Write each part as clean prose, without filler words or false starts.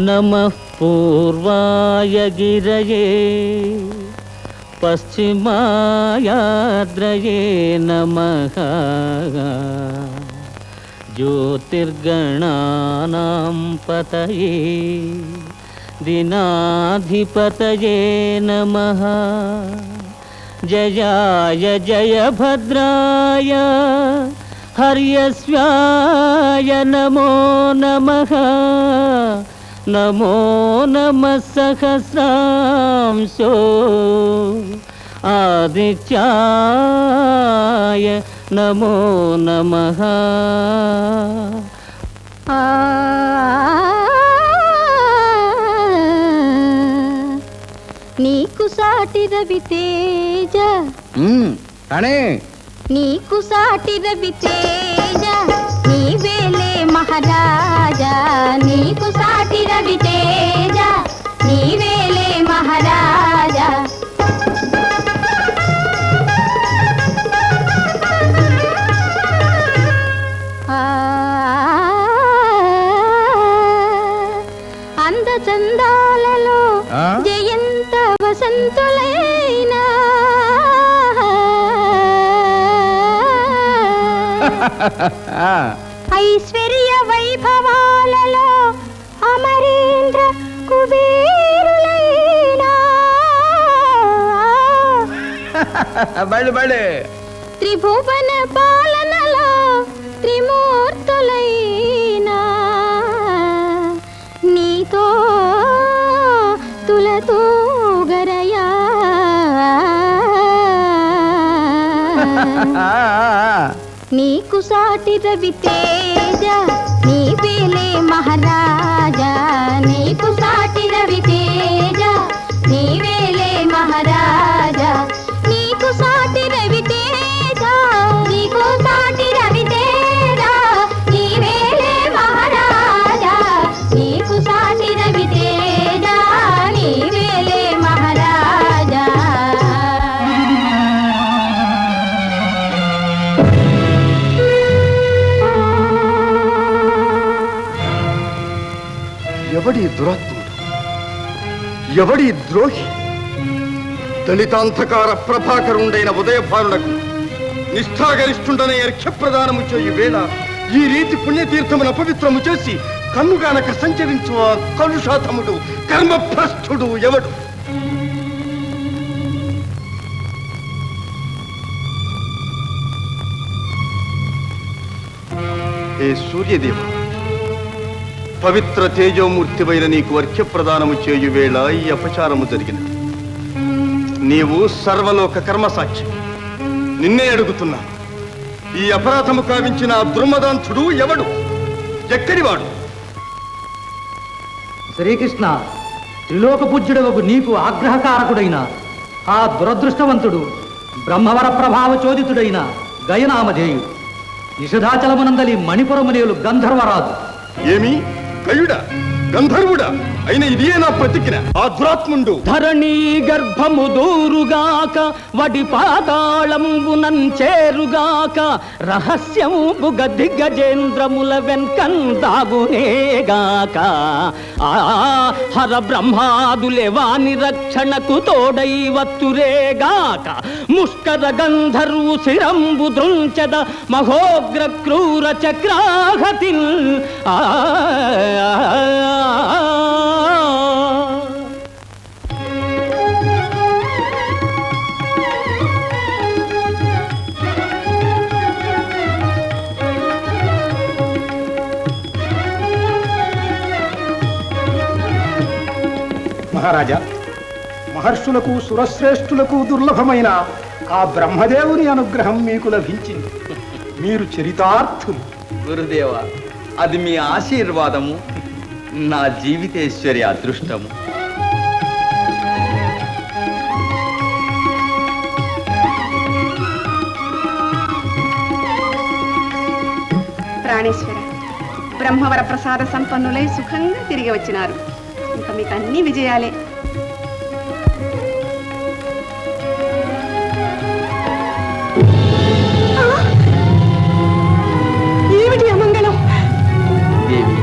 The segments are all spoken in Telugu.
నమః పూర్వాయ గిరయే పశ్చిమాయాద్రయే నమః జ్యోతిర్గణానాం పతయే దినాధిపతయే నమః జయాయ జయభద్రాయ హర్యస్వాయ నమో నమః నమో నమః సహస్రాంశో ఆదిత్యాయ నమో నమః. నీకు సాటి రవి తేజ నీకు సాటి రవి తేజ నీవేలే మహారాజా నీకు సాటి రవి తేజ నీవేలే మహారాజా అందచందాలలో జయంత వసంతులైనా ఐశ్వర్య వైభవాలలో అమరేంద్ర కుబేరులైనా త్రిభువన పాలనలో త్రిమూర్తులైనా నీతో తులతో గరయా నీకు సాటి రవి తేజ నీవేలే మహారాజా నీకు సాటి రవి తేజ నీవేలే మహారాజా నీకు సాటి రవి తేజ నీకు సాటి రవి తేజ నీవేలే మహారాజా నీకు సాటి రవి తేజ నీవేలే మహారాజా. ఎవడి దురాత్ముడు ఎవడి ద్రోహి దళితాంధకార ప్రభాకరుండైన ఉదయభానులకు నిష్ఠాగరిష్ఠుండనే అర్ఘ్యప్రదానము చేయు వేళ ఈ రీతి పుణ్యతీర్థమును అపవిత్రము చేసి కన్నుగానక సంచరించు ఆ కలుషాతముడు కర్మభ్రష్టుడు ఎవడు? ఏ సూర్యదేవ, పవిత్ర తేజోమూర్తివైన నీకు అర్ఘ్యప్రదానము చేయు వేళ ఈ అపచారము జరిగినది. నీవు సర్వలోక కర్మసాక్షి. నిన్నే అడుగుతున్నా, ఈ అపరాధము కావించిన ఆ దుర్మదాంతుడు ఎవడు? ఎక్కడివాడు? శ్రీకృష్ణ, త్రిలోక పూజ్యుడవకు నీకు ఆగ్రహకారకుడైన ఆ దురదృష్టవంతుడు బ్రహ్మవర ప్రభావ చోదితుడైన గయనామధేయుడు నిషధాచలమునందలి మణిపురమునేలు గంధర్వరాజు. ఏమి కయుడా గంధర్వుడా అయిన ఇదే నా ప్రతిజ్ఞ. ఆ దురాత్ముండు ధరణీ గర్భము దూరుగాక వడి పాతాళంబునం చేరుగాక రహస్యంబుగ దిగ్గజేంద్రముల వెన్కందాగునేగాక హర బ్రహ్మాదులే వాని రక్షణకు తోడై వత్తురేగాక ముష్కర గంధర్వు శిరంబు దృంచద మహోగ్ర క్రూర చక్రాహతిన్ మహారాజా, మహర్షులకు సురశ్రేష్ఠులకు దుర్లభమైన ఆ బ్రహ్మదేవుని అనుగ్రహం మీకు లభించింది. మీరు చరితార్థులు. గురుదేవ, అది మీ ఆశీర్వాదము, నా జీవితేశ్వరి అదృష్టము. ప్రాణేశ్వర, బ్రహ్మవర ప్రసాద సంపన్నులై సుఖంగా తిరిగి వచ్చినారు. ఇంకా మీకు అన్ని విజయాలే. ఏమిటి అమంగళం? దేవి,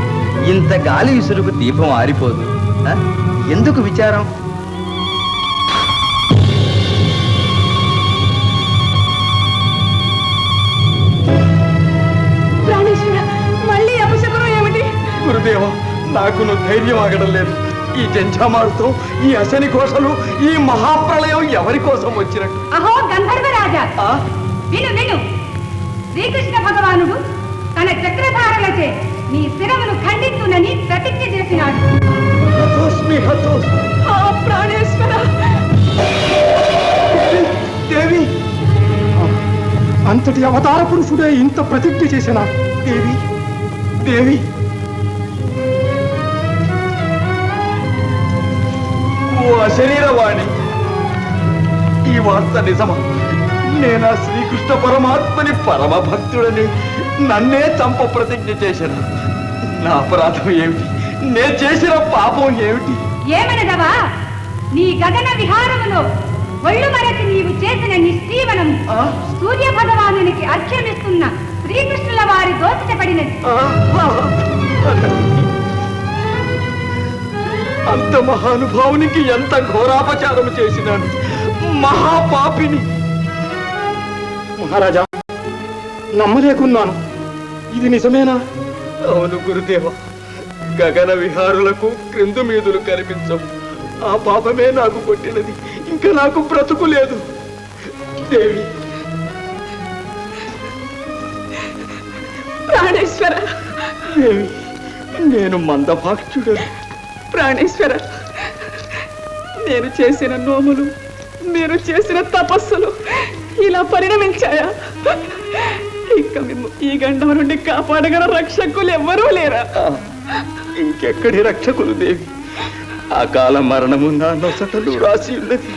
ఇంత గాలి విసురుకు దీపం ఆరిపోదు. ఆ? ఎందుకు విచారం? ప్రాణేశ్వర, మళ్ళీ అపశకునం ఏమిటి? గురుదేవ, నాకు ధైర్యం ఆగడం లేదు. ఈ జంఝామారుతో, ఈ అశని కోసలు, ఈ మహాప్రళయం ఎవరి కోసం వచ్చినట్టు? అహో గంధర్వరాజా, విను విను. శ్రీకృష్ణ భగవానుడు తన చక్రధారలచే నీ శిరమును ఖండిస్తునని ప్రతిజ్ఞ చేసినాడు. ప్రాణేశ్వర దేవి, అంతటి అవతార పురుషుడే ఇంత ప్రతిజ్ఞ చేసిన దేవి. దేవి, ఓ అశరీరవాణి, ఈ వార్త నిజమా? నేనా శ్రీకృష్ణ పరమాత్మని పరమ భక్తుడని నన్నే చంప ప్రతిజ్ఞ చేసిన. నా అపరాధం ఏమిటి? నే చేసిన పాపం ఏమిటి? ఏమనదవా, నీ గగన విహారములో ఒళ్ళు మరచి నీవు చేసిన నిశ్చీవనం సూర్య భగవానునికి అర్ఘ్యమిస్తున్న శ్రీకృష్ణుల వారి దోచిటపడినది. అంత మహానుభావునికి ఎంత ఘోరాపచారం చేసినాను, మహాపాపిని. మహారాజా, నమ్మలేకున్నాను. ఇది నిజమేనా? అవును గురుదేవ, గగన విహారులకు క్రిందు మీదులు కనిపించవు. ఆ పాపమే నాకు కొట్టినది. ఇంకా నాకు బ్రతుకు లేదు. దేవి, ప్రాణేశ్వర, దేవి, నేను మందభాక్షుడను. ప్రాణేశ్వర, నేను చేసిన నోములు, మీరు చేసిన తపస్సులు ఇలా పరిణమించాయా? ఇంకా మేము ఈ గండం నుండి కాపాడగల రక్షకులు ఎవ్వరూ లేరా? ఇంకెక్కడి రక్షకులు దేవి? అకాల మరణము నా నొసటలు రాసి ఉన్నది.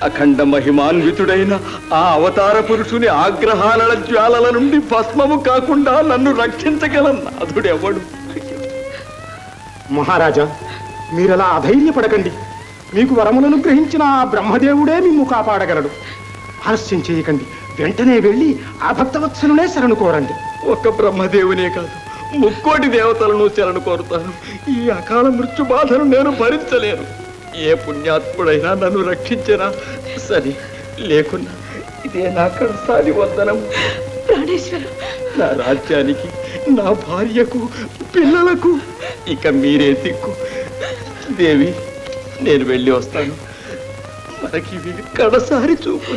అఖండ మహిమాన్వితుడైన ఆ అవతార పురుషుని ఆగ్రహాల జ్వాలల నుండి భస్మము కాకుండా నన్ను రక్షించగల నాథుడెవడు? మహారాజా, మీరలా అధైర్యపడకండి. మీకు వరములను గ్రహించిన ఆ బ్రహ్మదేవుడే మిమ్ము కాపాడగలడు. ఆలస్యం చేయకండి. వెంటనే వెళ్ళి ఆ భక్తవత్సలునే శరణు కోరండి. ఒక్క బ్రహ్మదేవునే కాదు, ముక్కోటి దేవతలను శరణు కోరుతాను. ఈ అకాల మృత్యు బాధను నేను భరించలేను. ఏ పుణ్యాత్ముడైనా నన్ను రక్షించరా సరే, లేకున్నా ఇదే నా కడసారి వందనం. ప్రాణేశ్వర, నా రాజ్యానికి, నా భార్యకు, పిల్లలకు ఇక మీరే దిక్కు. దేవి, నేను వెళ్ళి వస్తాను. మనకి ఇవి కడసారి చూపు.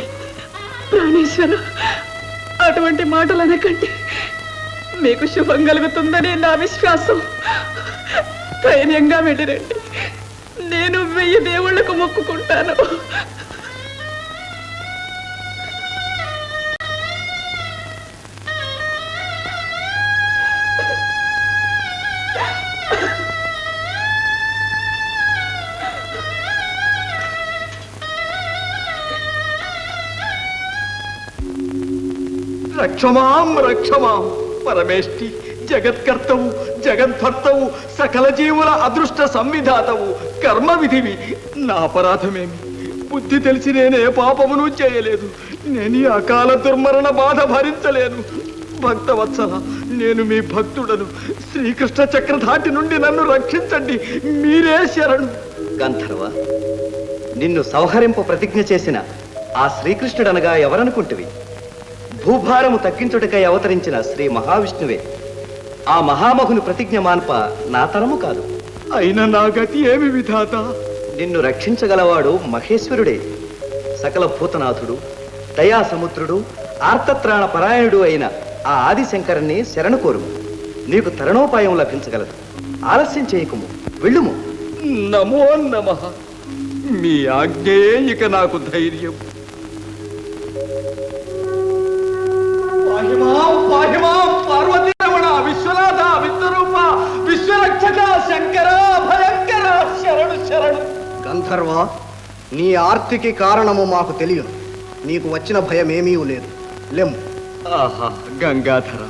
ప్రాణేశ్వర, అటువంటి మాటలు అనకండి. మీకు శుభం కలుగుతుందనే నా విశ్వాసం. ధైర్యంగా వెళ్ళిరండి. నేను 1000 దేవుళ్లకు మొక్కుకుంటాను. రక్షమాం రక్షమాం పరమేష్టి, జగత్కర్తవు, జగద్భర్తవు, సకల జీవుల అదృష్ట సంవిధాతవు, కర్మ విధివి. నా అపరాధమేమి? బుద్ధి తెలిసి నేనే పాపమును చేయలేదు. నేను ఈ అకాల దుర్మరణ బాధ భరించలేను. భక్తవత్సల, నేను మీ భక్తుడను. శ్రీకృష్ణ చక్రధాటి నుండి నన్ను రక్షించండి. మీరే శరణు. గంధర్వ, నిన్ను సంహరింప ప్రతిజ్ఞ చేసిన ఆ శ్రీకృష్ణుడనగా ఎవరనుకుంటువి? భూభారము తగ్గించుటకై అవతరించిన శ్రీ మహావిష్ణువే. ఆ మహామహుని ప్రతిజ్ఞ మాన్ప నా తరము కాదు. అయిన నా గతి ఏమి విధాత? నిన్ను రక్షించగలవాడు మహేశ్వరుడే. సకల భూతనాథుడు, దయాసముద్రుడు, ఆర్తత్రాణ పరాయణుడు అయిన ఆ ఆదిశంకరుణ్ణి శరణు కోరు. నీకు తరణోపాయం లభించగలదు. ఆలస్యం చేయకుము, వెళ్ళుము. నమో నమః. మీ ఆజ్ఞయే ఇక నాకు ధైర్యం. పార్వతీ రమణ, విశ్వనాథ, విశ్వరూప, విశ్వరక్షక, శంకర, భయంకర, శరణు శరణు. గంధర్వ, నీ ఆర్తికి కారణము మాకు తెలియదు. నీకు వచ్చిన భయమేమీ లేదు. లెమ్. ఆహా, గంగాధర,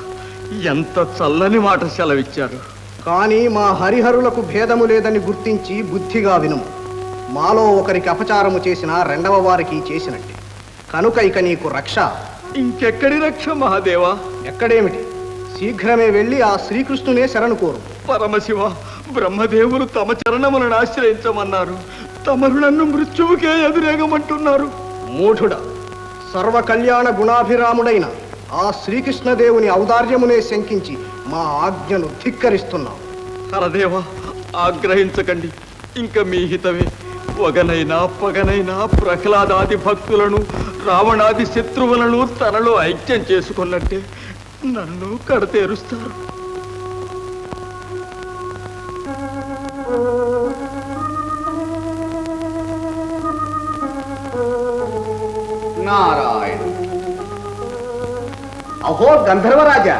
ఎంత చల్లని మాట సెలవిచ్చారు. కానీ మా హరిహరులకు భేదము లేదని గుర్తించి బుద్ధిగా వినుము. మాలో ఒకరికి అపచారము చేసిన రెండవ వారికి చేసినట్టే. కనుక ఇక నీకు రక్ష. ఇంకెక్కడి రక్ష మహాదేవా? ఎక్కడేమిటి, శీఘ్రమే వెళ్ళి ఆ శ్రీకృష్ణునే శరణు కోరు. పరమశివ, బ్రహ్మదేవులు తమ చరణములను ఆశ్రయించమన్నారు. తమరు నన్ను మృత్యువుకే ఎదురేగమంటున్నారు. మూఢుడ, సర్వ కళ్యాణ గుణాభిరాముడైన ఆ శ్రీకృష్ణదేవుని ఔదార్యమునే శంకించి మా ఆజ్ఞను ధిక్కరిస్తున్నాం. హరదేవ, ఆగ్రహించకండి. ఇంక మీ హితమే. వగనైనా పగనైనా ప్రహ్లాదాది భక్తులను, రావణాది శత్రువులను తనలో ఐక్యం చేసుకున్నట్టే నన్ను కడతేరుస్తారు. నారాయణ. అహో గంధర్వరాజా,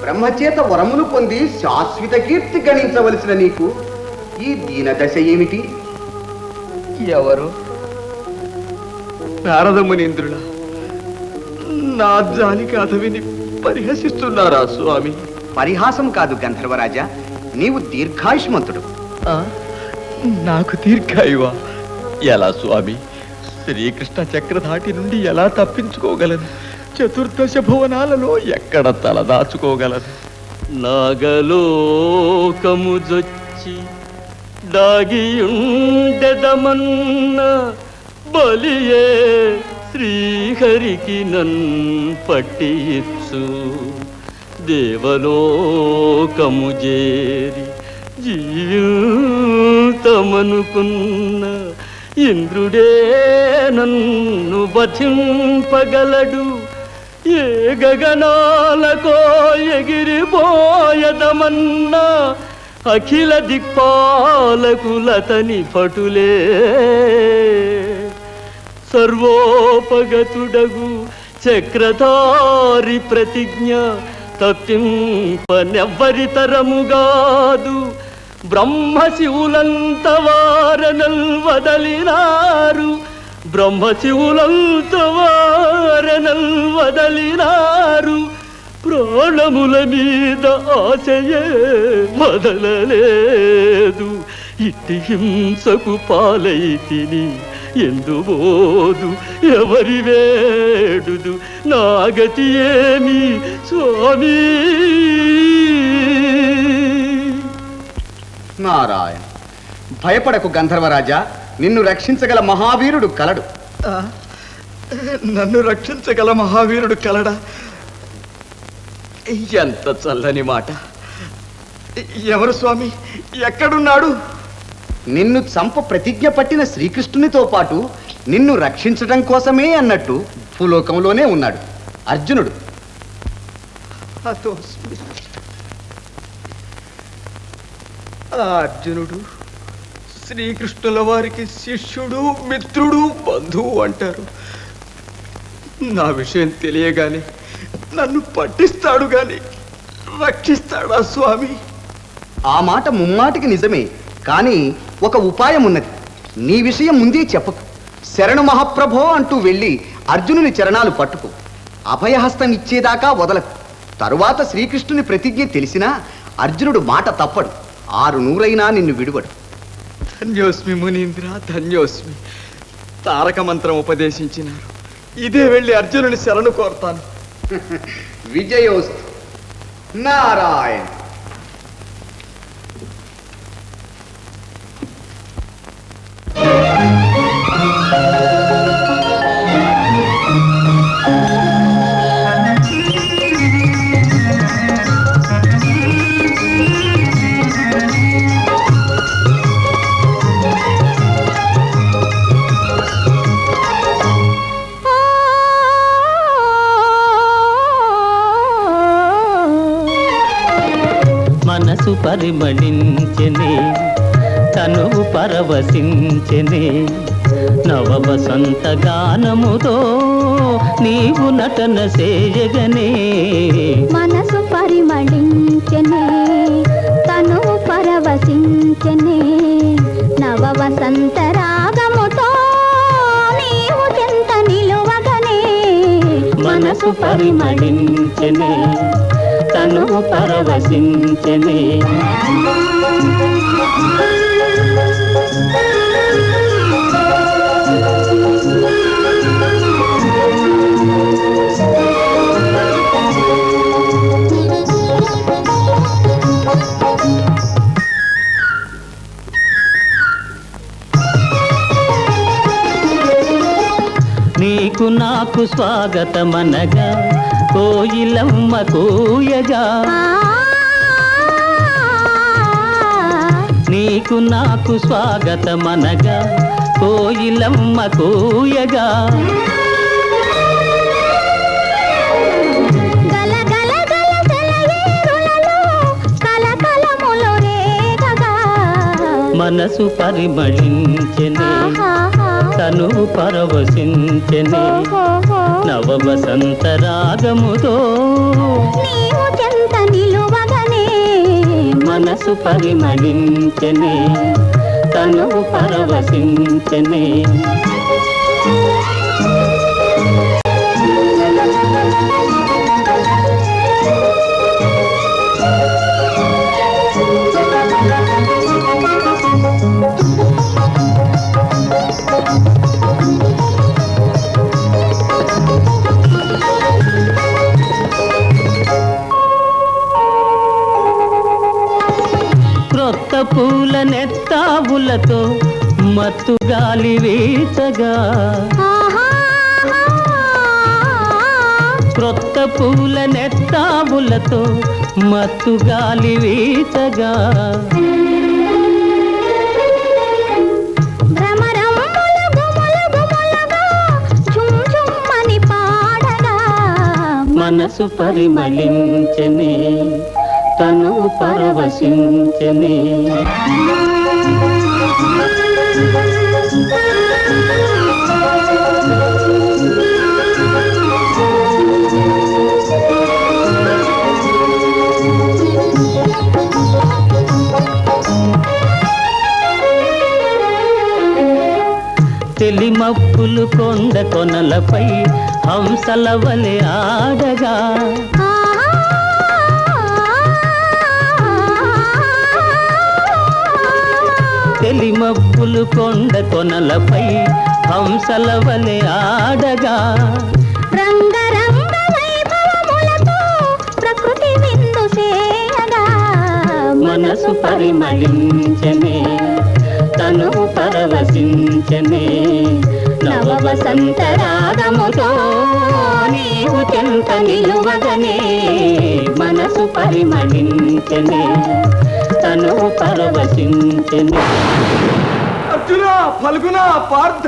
బ్రహ్మచేత వరములు పొంది శాశ్వత కీర్తి గణించవలసిన నీకు ఈ దీనదశ ఏమిటి? ఎవరు? నారద మునీంద్రుల నా జాలి కథ విని పరిహసిస్తున్నారా స్వామి? పరిహాసం కాదు గంధర్వరాజా, నీవు దీర్ఘాయుష్మంతుడు. నాకు దీర్ఘాయువా? ఎలా స్వామి? శ్రీకృష్ణ చక్రధాటి నుండి ఎలా తప్పించుకోగలను? చతుర్దశ భువనాలలో ఎక్కడ తలదాచుకోగలను? నాగలోకము జొచ్చి దాగియుండెదమన్న బలియే శ్రీహరికి నన్ పట్టియిచ్చు. దేవలోకము జేరి జీవితమనుకున్న ఇంద్రుడే నన్ను వధింపగలడు. ఏ గగనాలకో ఎగిరిపోయదమన్నా అఖిల దిక్పాలకులతని పటులే. సర్వోపగతుడగు చక్రధారి ప్రతిజ్ఞ తప్పింపనెవ్వరితరముగాదు. బ్రహ్మశివులంత వారనల్ వదలినారు, బ్రహ్మశివులంత వారనల్ వదలినారు. ప్రాణముల మీద ఆశయే వదలలేదు. ఇట్టి హింసకు పాలైతిని ఎందుబోదు, ఎవరి వేడుదు, నాగతి ఏమి స్వామి? నారాయణ, భయపడకు గంధర్వరాజా, నిన్ను రక్షించగల మహావీరుడు కలడు. నన్ను రక్షించగల మహావీరుడు కలడా? ఎంత చల్లని మాట! ఎవరు స్వామి? ఎక్కడున్నాడు? నిన్ను చంప ప్రతిజ్ఞ పట్టిన శ్రీకృష్ణునితో పాటు నిన్ను రక్షించడం కోసమే అన్నట్టు భూలోకంలోనే ఉన్నాడు అర్జునుడు. ఆ అర్జునుడు శ్రీకృష్ణుల వారికి శిష్యుడు, మిత్రుడు, బంధువు అంటారు. నా విషయం తెలియగానే నన్ను పట్టిస్తాడు గాని రక్షిస్తాడా స్వామి? ఆ మాట ముమ్మాటికి నిజమే, కానీ ఒక ఉపాయం ఉన్నది. నీ విషయం ముందే చెప్పకు. శరణు మహాప్రభో అంటూ వెళ్ళి అర్జునుని చరణాలు పట్టుకు అభయహస్తం ఇచ్చేదాకా వదలకు. తరువాత శ్రీకృష్ణుని ప్రతిజ్ఞ తెలిసినా అర్జునుడు మాట తప్పడు. 600 నిన్ను విడువడు. ధన్యోస్మి మునీంద్ర, ధన్యోస్మి. తారక మంత్రం ఉపదేశించినారు. ఇదే వెళ్ళి అర్జునుని శరణు కోరతాను. విజయోస్తు. నారాయణ. మనసు పరిమళించెనే, తనువు పరవశించెనే. నవ వసంత గానముతో నీవు నటన చేయగనే. మనసు పరిమళించెనే, తనువు పరవశించెనే. నవ వసంత రాగముతో నీవు చెంత నిలువగనే. మనసు పరిమళించెనే, తనువు పరవశించెనే. నాకు స్వాగతమనగా కోయిలమ్మ కూయగా నీకు నాకు స్వాగతమనగా కోయిలమ్మ కూయగా మనసు పరిమళించెనే తను పరవశించెనే నవ వసంత రాగముతో నీవు చెంత నిలువగనే మనసు పరిమళించెనే తను పరవశించెనే క్రొత్త పూల నెత్తావులతో మత్తు గాలి వీచగా క్రొత్త పూల నెత్తావులతో మత్తు గాలి వీచగా మనసు పరిమళించెనే తను పరవశించెనే తెలిమప్పులు కొండ కొనలపై హంసల వలె ఆడగా తెలిమప్పులు కొండ కొనలపై హంసల వలె ఆడగా రంగరంగ వైభవములతో ప్రకృతి విందు చేయగా మనసు పరిమళించెనే తను పరవశించెనే నవ వసంత రాగముతో నీవు చెంత నిలువగనే మనసు పరిమళించెనే తను పరవశించెనే అర్జున ఫల్గుణ పార్థ